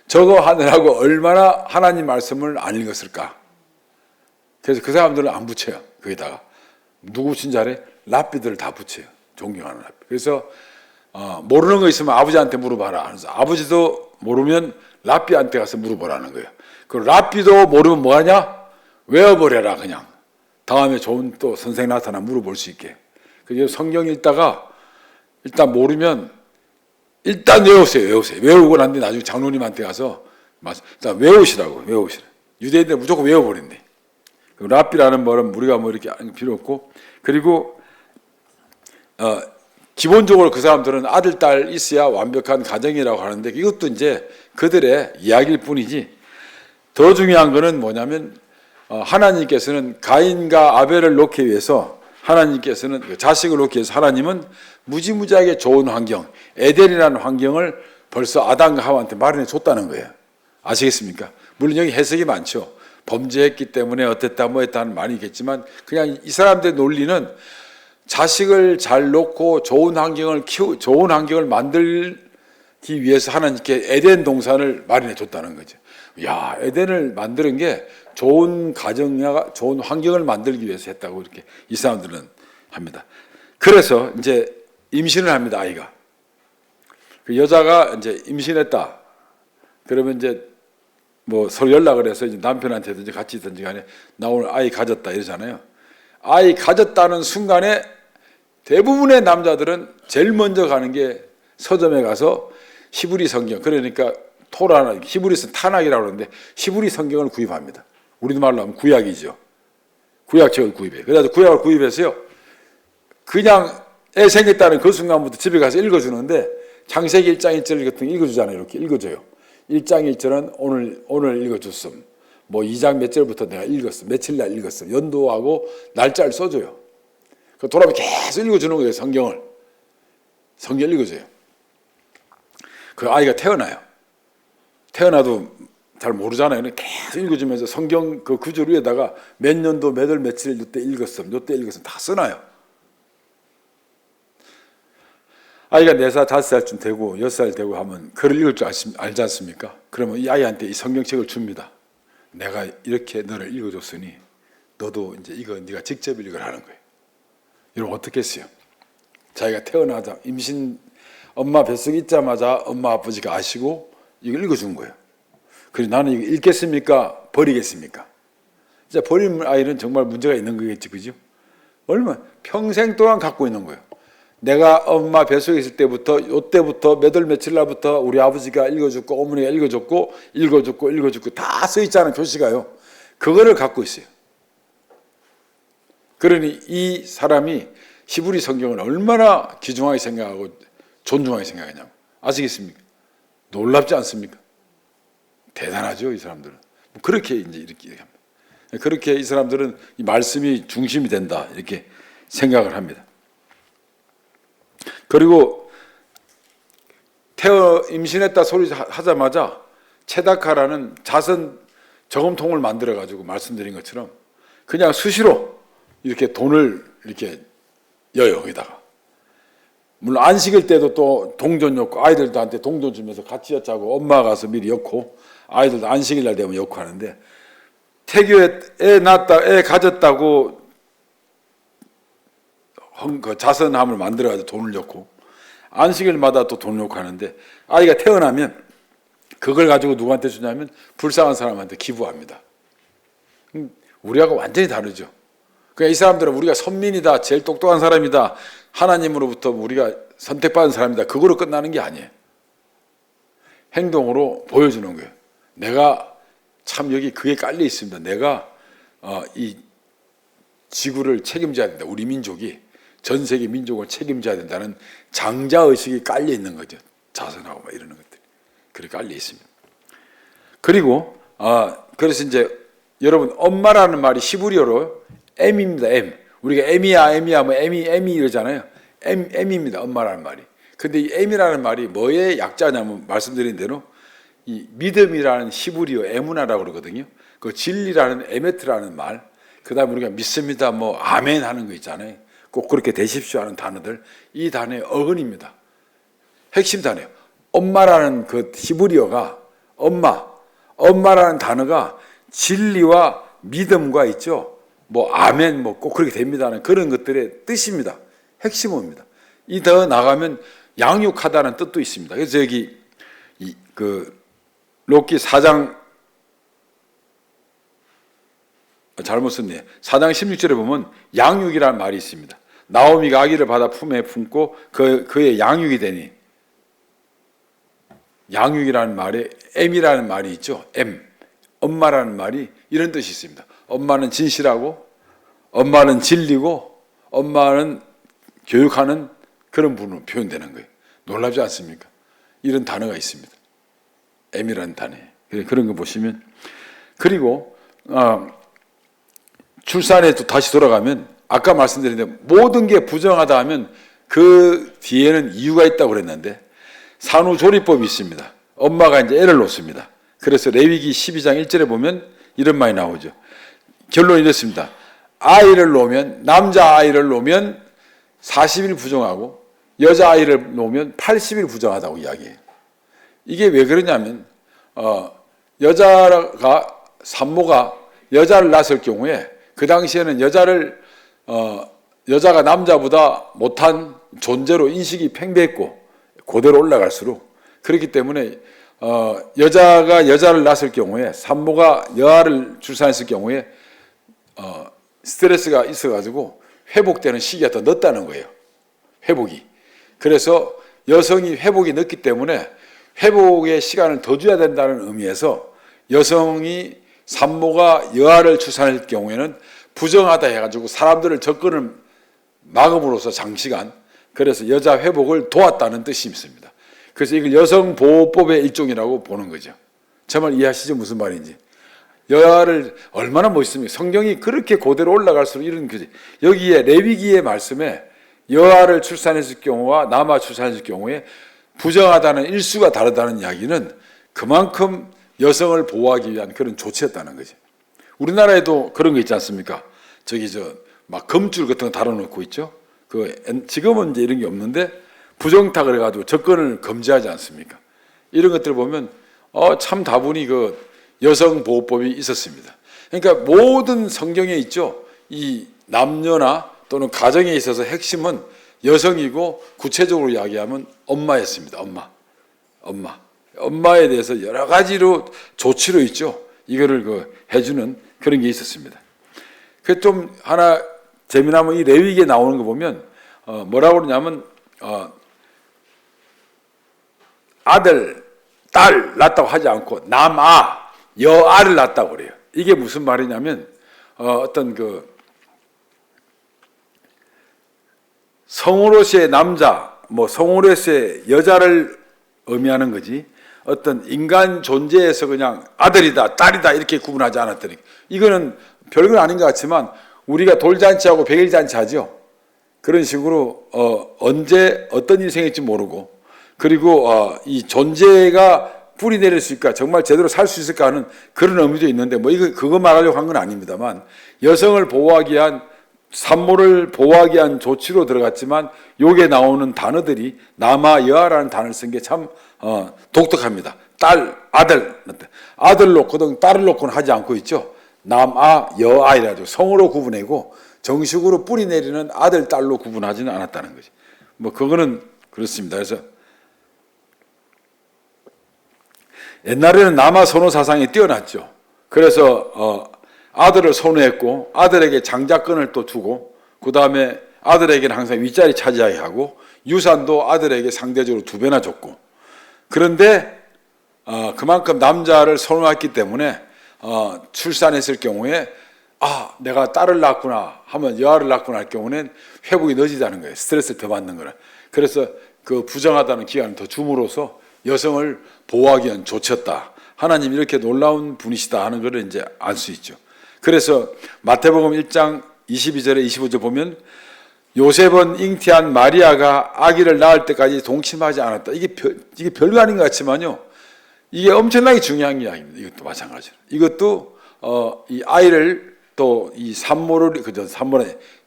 저거 하느라고 얼마나 하나님 말씀을 안 읽었을까. 그래서 그 사람들은 안 붙여요. 거기다가 누구 붙인 자리에 랍비들을 다 붙여요. 존경하는 랍비. 그래서 모르는 거 있으면 아버지한테 물어봐라. 그래서 아버지도 모르면 랍비한테 가서 물어보라는 거예요. 그 랍비도 모르면 뭐하냐? 외워버려라 그냥. 다음에 좋은 또 선생 나타나 물어볼 수 있게. 그래서 성경 읽다가 일단 모르면 일단 외우세요. 외우고 난 뒤에 나중에 장로님한테 가서 일단 외우시라고. 유대인들 무조건 외워버린대. 랍비라는 말은 우리가 뭐 이렇게 필요 없고, 그리고 기본적으로 그 사람들은 아들, 딸 있어야 완벽한 가정이라고 하는데 이것도 이제 그들의 이야기일 뿐이지, 더 중요한 거는 뭐냐면 하나님께서는 가인과 아벨을 놓기 위해서, 하나님께서는 자식을 놓기 위해서 하나님은 무지무지하게 좋은 환경, 에덴이라는 환경을 벌써 아담과 하와한테 마련해 줬다는 거예요. 아시겠습니까? 물론 여기 해석이 많죠. 범죄했기 때문에 어땠다 뭐 했다는 말이 있겠지만, 그냥 이 사람들의 논리는 자식을 잘 놓고 좋은 환경을 만들기 위해서 하나님께 에덴 동산을 마련해 줬다는 거죠. 야, 에덴을 만드는 게 좋은 가정과 좋은 환경을 만들기 위해서 했다고 이렇게 이 사람들은 합니다. 그래서 이제 임신을 합니다, 아이가. 그 여자가 이제 임신했다. 그러면 이제 뭐 서로 연락을 해서 이제 남편한테든지 같이 있든지 간에 나 오늘 아이 가졌다 이러잖아요. 아이 가졌다는 순간에 대부분의 남자들은 제일 먼저 가는 게 서점에 가서 히브리 성경, 그러니까 토라나 히브리서 타낙이라고 하는데 히브리 성경을 구입합니다. 우리도 말로 하면 구약이죠. 구약책을 구입해요. 그래서 구약을 구입해서요, 그냥 애 생겼다는 그 순간부터 집에 가서 읽어주는데, 창세기 1장 1절 같은 거 읽어주잖아요. 이렇게 읽어줘요. 1장 1절은 오늘 읽어줬음. 뭐 2장 몇 절부터 내가 읽었음. 며칠 날 읽었음. 연도하고 날짜를 써줘요. 그 돌아보면 계속 읽어주는 거예요. 성경 읽어줘요. 그 아이가 태어나요. 태어나도 잘 모르잖아요. 계속 읽어주면서 성경 그 구절 위에다가 몇 년도 몇 월 며칠 요때 읽었음 다 써놔요. 아이가 4살, 5살쯤 되고 6살 되고 하면 글을 읽을 줄 알지 않습니까? 그러면 이 아이한테 이 성경책을 줍니다. 내가 이렇게 너를 읽어줬으니 너도 이제 이거 네가 직접 읽으라는 거예요. 여러분 어떻게 했어요? 자기가 태어나자 임신 엄마 뱃속에 있자마자 엄마 아버지가 아시고 이걸 읽어준 거예요. 그래서 나는 이거 읽겠습니까? 버리겠습니까? 진짜 버린 아이는 정말 문제가 있는 거겠지, 그죠? 얼마나 평생 동안 갖고 있는 거예요. 내가 엄마 뱃속에 있을 때부터 요때부터 몇 월 며칠 날부터 우리 아버지가 읽어줬고 어머니가 읽어줬고 다 써있잖아요. 표시가요. 그거를 갖고 있어요. 그러니 이 사람이 히브리 성경을 얼마나 귀중하게 생각하고 존중하게 생각하냐고. 아시겠습니까? 놀랍지 않습니까? 대단하죠, 이 사람들은. 그렇게 이제 이렇게 합니다. 그렇게 이 사람들은 이 말씀이 중심이 된다 이렇게 생각을 합니다. 그리고 임신했다 소리 하자마자 체다카라는 자선 저금통을 만들어 가지고 말씀드린 것처럼 그냥 수시로 이렇게 돈을 이렇게 여요. 여기다가 물론 안식일 때도 또 동전 엮고 아이들한테 동전 주면서 같이 였자고 엄마가 가서 미리 엮고 아이들도 안식일 날 되면 엮고 하는데, 태교에 애 가졌다고 그 자선함을 만들어가지고 돈을 줬고 안식일마다 또 돈을 줬고 하는데, 아이가 태어나면 그걸 가지고 누구한테 주냐면 불쌍한 사람한테 기부합니다. 우리하고 완전히 다르죠. 그러니까 이 사람들은 우리가 선민이다, 제일 똑똑한 사람이다, 하나님으로부터 우리가 선택받은 사람이다, 그거로 끝나는 게 아니에요. 행동으로 보여주는 거예요. 내가 참 여기 그게 깔려 있습니다. 내가 이 지구를 책임져야 된다. 우리 민족이 전 세계 민족을 책임져야 된다는 장자의식이 깔려 있는 거죠. 자선하고 막 이러는 것들이 그렇게 깔려 있습니다. 그리고 그래서 이제 여러분 엄마라는 말이 히브리어로 M입니다. M. 우리가 M이야 뭐 M이 이러잖아요. M입니다. 엄마라는 말이. 근데 이 M이라는 말이 뭐의 약자냐면 말씀드린 대로 이 믿음이라는 히브리어 에무나라고 그러거든요. 그 진리라는 에메트라는 말, 그다음에 우리가 믿습니다, 뭐 아멘 하는 거 있잖아요. 꼭 그렇게 되십시오 하는 단어들, 이 단어의 어근입니다. 핵심 단어예요. 엄마라는 그 히브리어가 엄마라는 단어가 진리와 믿음과 있죠. 뭐 아멘 뭐 꼭 그렇게 됩니다는 그런 것들의 뜻입니다. 핵심입니다. 이 더 나가면 양육하다는 뜻도 있습니다. 그래서 여기 록기 4장 잘못 썼네. 4장 16절에 보면 양육이라는 말이 있습니다. 나오미가 아기를 받아 품에 품고 그의 양육이 되니, 양육이라는 말에 M이라는 말이 있죠. M, 엄마라는 말이 이런 뜻이 있습니다. 엄마는 진실하고, 엄마는 진리고, 엄마는 교육하는 그런 분으로 표현되는 거예요. 놀랍지 않습니까? 이런 단어가 있습니다. M이라는 단어. 그런 거 보시면, 그리고 출산에 또 다시 돌아가면 아까 말씀드린 대로 모든 게 부정하다 하면 그 뒤에는 이유가 있다고 그랬는데 산후조리법이 있습니다. 엄마가 이제 애를 놓습니다. 그래서 레위기 12장 1절에 보면 이런 말이 나오죠. 결론이 이렇습니다. 아이를 놓으면, 남자아이를 놓으면 40일 부정하고 여자아이를 놓으면 80일 부정하다고 이야기해요. 이게 왜 그러냐면 산모가 여자를 낳았을 경우에 그 당시에는 여자가 남자보다 못한 존재로 인식이 팽배했고 그대로 올라갈수록 그렇기 때문에 여자가 여자를 낳았을 경우에 산모가 여아를 출산했을 경우에 스트레스가 있어가지고 회복되는 시기가 더 늦다는 거예요. 회복이. 그래서 여성이 회복이 늦기 때문에 회복의 시간을 더 줘야 된다는 의미에서 여성이 산모가 여아를 출산할 경우에는 부정하다 해가지고 사람들을 접근을 막음으로써 장시간, 그래서 여자 회복을 도왔다는 뜻이 있습니다. 그래서 이걸 여성보호법의 일종이라고 보는 거죠. 정말 이해하시죠? 무슨 말인지. 여아를 얼마나 멋있습니까? 성경이 그렇게 그대로 올라갈수록 이런 거지. 여기에 레위기의 말씀에 여아를 출산했을 경우와 남아 출산했을 경우에 부정하다는 일수가 다르다는 이야기는 그만큼 여성을 보호하기 위한 그런 조치였다는 거죠. 우리나라에도 그런 거 있지 않습니까? 막 검줄 같은 거 달아놓고 있죠. 지금은 이제 이런 게 없는데 부정타 그래가지고 접근을 금지하지 않습니까? 이런 것들 보면 참 다분히 여성보호법이 있었습니다. 그러니까 모든 성경에 있죠. 이 남녀나 또는 가정에 있어서 핵심은 여성이고 구체적으로 이야기하면 엄마였습니다. 엄마에 대해서 여러 가지로 조치로 있죠. 이거를 해주는 그런 게 있었습니다. 그 좀 하나 재미나면 이 레위기에 나오는 거 보면 뭐라고 그러냐면 아들, 딸 낳았다고 하지 않고 남아, 여아를 낳았다고 그래요. 이게 무슨 말이냐면 어떤 성으로서의 남자, 성으로서의 여자를 의미하는 거지. 어떤 인간 존재에서 그냥 아들이다, 딸이다 이렇게 구분하지 않았더니 이거는 별건 아닌 것 같지만 우리가 돌잔치하고 백일잔치 하죠. 그런 식으로 언제 어떤 일이 생길지 모르고 그리고 이 존재가 뿌리 내릴 수 있을까, 정말 제대로 살 수 있을까 하는 그런 의미도 있는데 그거 말하려고 한 건 아닙니다만 여성을 보호하기 위한 산모를 보호하기 위한 조치로 들어갔지만 여기에 나오는 단어들이 남아 여아라는 단어를 쓴 게 참 독특합니다. 딸, 아들 놓고든 딸을 놓고는 하지 않고 있죠. 남아 여아이라죠. 성으로 구분하고 정식으로 뿌리 내리는 아들, 딸로 구분하지는 않았다는 거지. 그거는 그렇습니다. 그래서 옛날에는 남아 선호 사상이 뛰어났죠. 그래서 아들을 선호했고 아들에게 장자권을 또 두고 그 다음에 아들에게는 항상 윗자리 차지하게 하고 유산도 아들에게 상대적으로 2배나 줬고 그런데 그만큼 남자를 선호했기 때문에 출산했을 경우에 내가 딸을 낳았구나 하면 여아를 낳았구나 할 경우는 회복이 늦어지다는 거예요. 스트레스를 더 받는 거라. 그래서 그 부정하다는 기간을 더 줌으로써 여성을 보호하기 위한 조치였다. 하나님 이렇게 놀라운 분이시다 하는 것을 이제 알 수 있죠. 그래서 마태복음 1장 22절에 25절 보면 요셉은 잉태한 마리아가 아기를 낳을 때까지 동침하지 않았다. 이게 별거 아닌 것 같지만요. 이게 엄청나게 중요한 이야기입니다. 이것도 마찬가지로. 이것도 이 아이를 또 이 산모의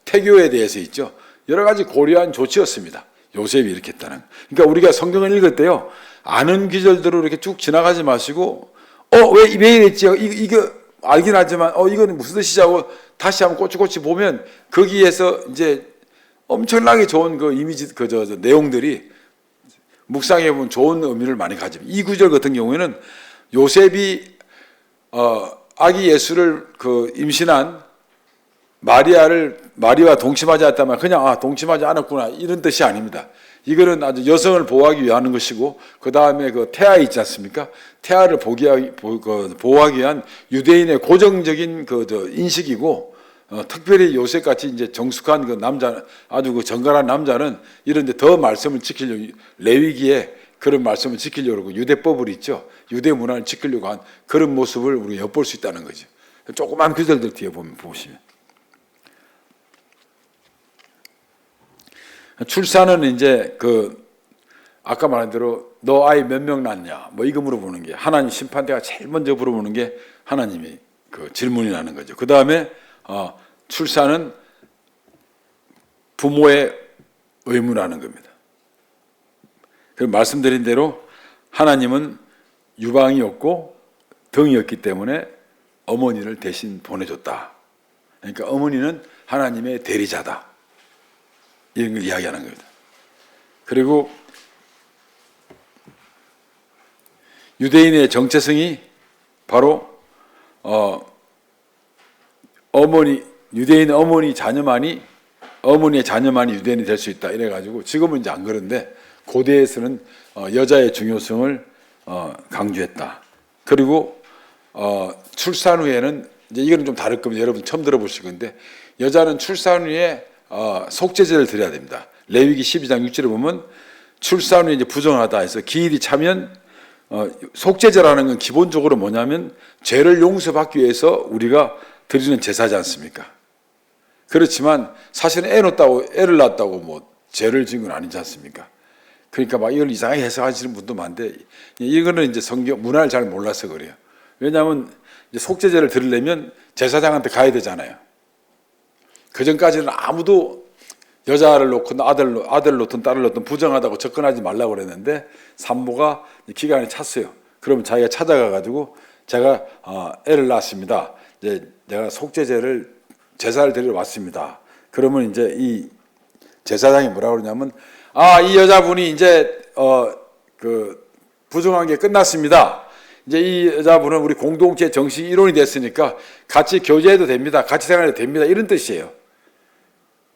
태교에 대해서 있죠. 여러 가지 고려한 조치였습니다. 요셉이 이렇게 했다는 거예요. 그러니까 우리가 성경을 읽을 때요, 아는 구절대로 이렇게 쭉 지나가지 마시고, 왜 이랬지? 이거 알긴 하지만, 이건 무슨 뜻이지 하고 다시 한번 꼬치꼬치 보면 거기에서 이제 엄청나게 좋은 그 이미지, 내용들이 묵상해 보면 좋은 의미를 많이 가집니다. 이 구절 같은 경우에는 요셉이 아기 예수를 임신한 마리와 동침하지 않았다면 그냥 동침하지 않았구나 이런 뜻이 아닙니다. 이거는 아주 여성을 보호하기 위한 것이고, 그 다음에 태아 있지 않습니까? 태아를 보호하기 위한 유대인의 고정적인 인식이고, 특별히 요셉같이 이제 정숙한 남자, 아주 정갈한 남자는 이런 데 더 말씀을 지키려고, 레위기에 그런 말씀을 지키려고 그러고, 유대법을 있죠. 유대 문화를 지키려고 한 그런 모습을 우리가 엿볼 수 있다는 거죠. 조그만 구절들 뒤에 보시면. 출산은 이제 아까 말한 대로 너 아이 몇 명 낳냐 뭐 이거 물어보는 게, 하나님 심판대가 제일 먼저 물어보는 게 하나님이 질문이라는 거죠. 그 다음에 출산은 부모의 의무라는 겁니다. 그 말씀드린 대로 하나님은 유방이었고 등이었기 때문에 어머니를 대신 보내줬다. 그러니까 어머니는 하나님의 대리자다. 이런 걸 이야기하는 겁니다. 그리고 유대인의 정체성이 바로 유대인 어머니의 자녀만이 유대인이 될 수 있다. 이래가지고 지금은 이제 안 그런데 고대에서는 여자의 중요성을 강조했다. 그리고 출산 후에는 이제 이거는 좀 다를 겁니다. 여러분 처음 들어보실 건데, 여자는 출산 후에 속죄제를 드려야 됩니다. 레위기 12장 6절에 보면 출산 후에 이제 부정하다 해서 기일이 차면 속죄제라는 건 기본적으로 뭐냐면 죄를 용서받기 위해서 우리가 드리는 제사지 않습니까? 그렇지만 사실은 애를 낳았다고 뭐 죄를 지은 건 아니지 않습니까? 그러니까 막 이걸 이상하게 해석하시는 분도 많은데, 이거는 이제 성경 문화를 잘 몰라서 그래요. 왜냐하면 이제 속죄제를 드리려면 제사장한테 가야 되잖아요. 그 전까지는 아무도 여자를 놓건 아들을 놓든 딸을 놓든 부정하다고 접근하지 말라고 그랬는데, 산모가 기간이 찼어요. 그러면 자기가 찾아가가지고 제가 애를 낳았습니다. 이제 내가 제사를 드리러 왔습니다. 그러면 이제 이 제사장이 뭐라고 그러냐면, 이 여자분이 이제 부정한 게 끝났습니다. 이제 이 여자분은 우리 공동체 정식 일원이 됐으니까 같이 교제해도 됩니다. 같이 생활해도 됩니다. 이런 뜻이에요.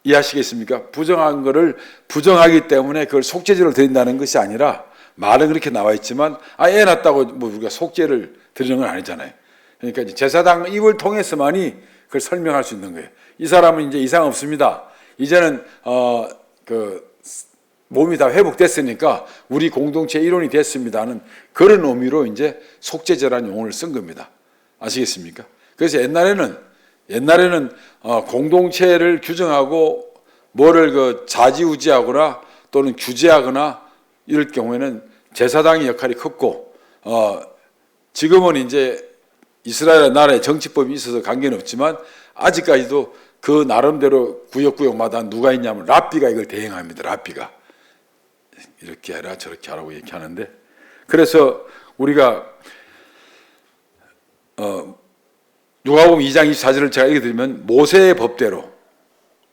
이해하시겠습니까? 부정한 거를 부정하기 때문에 그걸 속죄제로 드린다는 것이 아니라, 말은 그렇게 나와 있지만 애 낳았다고 뭐 우리가 속죄를 드리는 건 아니잖아요. 그러니까 이제 제사장 입을 통해서만이 그걸 설명할 수 있는 거예요. 이 사람은 이제 이상 없습니다. 이제는 몸이 다 회복됐으니까 우리 공동체 일원이 됐습니다는 그런 의미로 이제 속죄제라는 용어를 쓴 겁니다. 아시겠습니까? 그래서 옛날에는 공동체를 규정하고 뭐를 좌지우지하거나 또는 규제하거나 이럴 경우에는 제사장의 역할이 컸고, 지금은 이제 이스라엘 나라의 정치법이 있어서 관계는 없지만 아직까지도 그 나름대로 구역마다 누가 있냐면 랍비가 이걸 대행합니다. 랍비가 이렇게 해라 저렇게 하라고 얘기하는데, 그래서 우리가 누가복음 2장 24절을 제가 읽어드리면, 모세의 법대로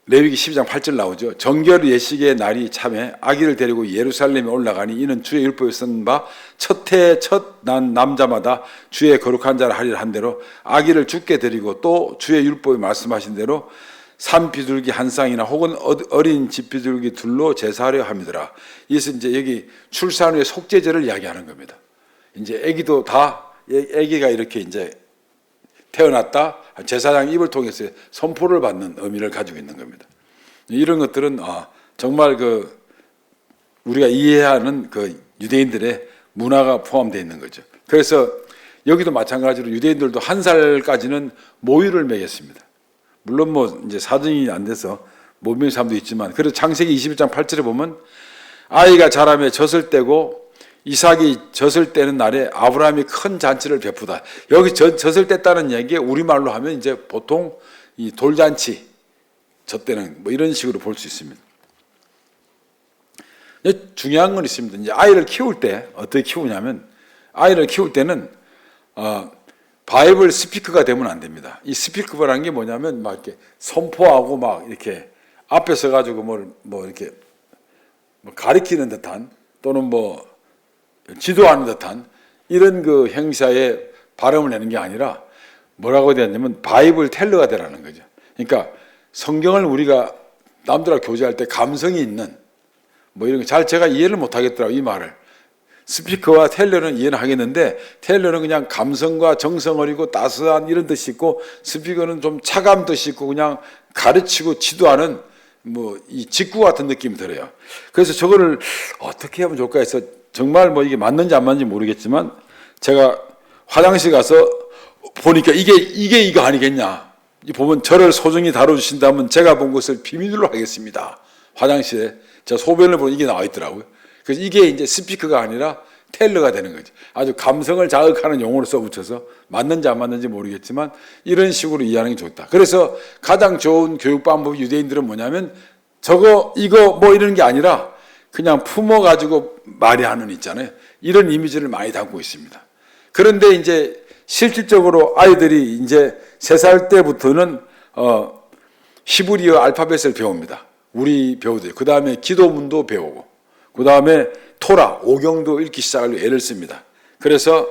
레위기 12장 8절 나오죠. 정결 예식의 날이 참에 아기를 데리고 예루살렘에 올라가니 이는 주의 율법에 쓴 바 첫 난 남자마다 주의 거룩한 자를 하리라 한 대로 아기를 주께 드리고, 또 주의 율법에 말씀하신 대로 산 비둘기 한 쌍이나 혹은 어린 집 비둘기 둘로 제사하려 함이더라. 이것은 이제 여기 출산 후에 속죄제를 이야기하는 겁니다. 이제 아기가 이렇게 이제 태어났다, 제사장 입을 통해서 선포를 받는 의미를 가지고 있는 겁니다. 이런 것들은 정말 우리가 이해하는 유대인들의 문화가 포함되어 있는 거죠. 그래서 여기도 마찬가지로 유대인들도 1살까지는 모유를 먹였습니다. 물론 뭐 이제 사정이 안 돼서 못 먹는 사람도 있지만, 그래서 창세기 21장 8절에 보면 아이가 자라며 젖을 떼고 이삭이 젖을 떼는 날에 아브라함이 큰 잔치를 베푸다. 여기 젖을 뗐다는 얘기에 우리말로 하면 이제 보통 이 돌잔치, 젖 떼는 뭐 이런 식으로 볼 수 있습니다. 중요한 건 있습니다. 이제 아이를 키울 때 어떻게 키우냐면, 아이를 키울 때는 바이블 스피커가 되면 안 됩니다. 이 스피커라는 게 뭐냐면 막 이렇게 선포하고 막 이렇게 앞에 서 가지고 뭐 이렇게 뭐 가리키는 듯한 또는 뭐 지도하는 듯한 이런 그 행사에 발음을 내는 게 아니라 뭐라고 되냐면 바이블 텔러가 되라는 거죠. 그러니까 성경을 우리가 남들하고 교제할 때 감성이 있는 뭐 이런 거 잘 제가 이해를 못 하겠더라고요, 이 말을. 스피커와 텔러는 이해는 하겠는데, 텔러는 그냥 감성과 정성 어리고 따스한 이런 뜻이 있고, 스피커는 좀 차가운 뜻이 있고 그냥 가르치고 지도하는 뭐 이 직구 같은 느낌이 들어요. 그래서 저거를 어떻게 하면 좋을까 해서 정말 뭐 이게 맞는지 안 맞는지 모르겠지만 제가 화장실 가서 보니까 이게 이거 아니겠냐. 보면 저를 소중히 다뤄주신다면 제가 본 것을 비밀로 하겠습니다. 화장실에 제가 소변을 보니 이게 나와 있더라고요. 그래서 이게 이제 스피커가 아니라 텔러가 되는 거죠. 아주 감성을 자극하는 용어를 써붙여서 맞는지 안 맞는지 모르겠지만 이런 식으로 이해하는 게 좋다. 그래서 가장 좋은 교육 방법이 유대인들은 뭐냐면 저거 이거 뭐 이런 게 아니라 그냥 품어가지고 말하는 있잖아요. 이런 이미지를 많이 담고 있습니다. 그런데 이제 실질적으로 아이들이 이제 3살 때부터는 히브리어 알파벳을 배웁니다. 우리 배우죠. 그 다음에 기도문도 배우고, 그 다음에 토라, 오경도 읽기 시작하려고 애를 씁니다. 그래서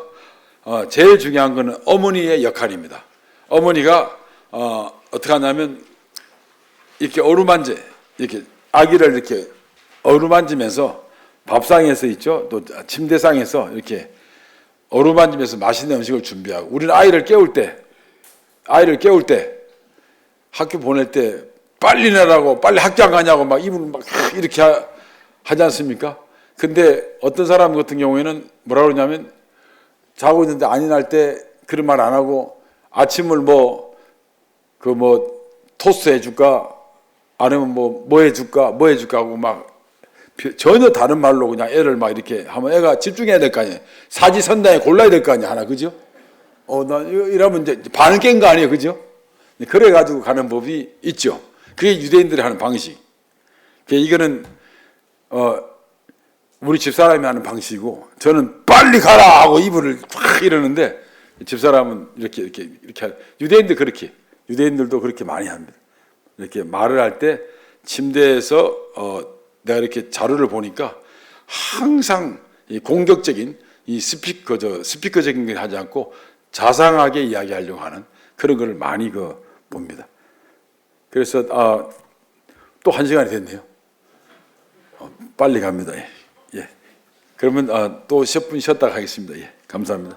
제일 중요한 것은 어머니의 역할입니다. 어머니가 어떻게 하냐면 이렇게 어루만져, 이렇게 아기를 이렇게 어루만지면서 밥상에서 있죠, 또 침대상에서 이렇게 어루만지면서 맛있는 음식을 준비하고, 우리는 아이를 깨울 때 학교 보낼 때 빨리 내라고, 빨리 학교 안 가냐고 막 입을 막 이렇게 하지 않습니까? 근데 어떤 사람 같은 경우에는 뭐라 그러냐면 자고 있는데 안이 날 때 그런 말 안 하고 아침을 토스트 해줄까? 아니면 뭐 해줄까 하고 막 전혀 다른 말로 그냥 애를 막 이렇게 하면 애가 집중해야 될 거 아니에요. 사지선다에 골라야 될 거 아니에요, 하나, 그죠? 나 이러면 이제 반을 깬 거 아니에요, 그죠? 그래가지고 가는 법이 있죠. 그게 유대인들이 하는 방식. 이거는 우리 집사람이 하는 방식이고, 저는 빨리 가라 하고 이불을 확 이러는데, 집사람은 이렇게 유대인들도 그렇게 많이 합니다. 이렇게 말을 할 때 침대에서 내가 이렇게 자료를 보니까 항상 이 공격적인 이 스피커적인 걸 하지 않고 자상하게 이야기하려고 하는 그런 걸 많이 봅니다. 그래서 또 1시간이 됐네요. 빨리 갑니다. 예. 그러면 또 10분 쉬었다 가겠습니다. 예. 감사합니다.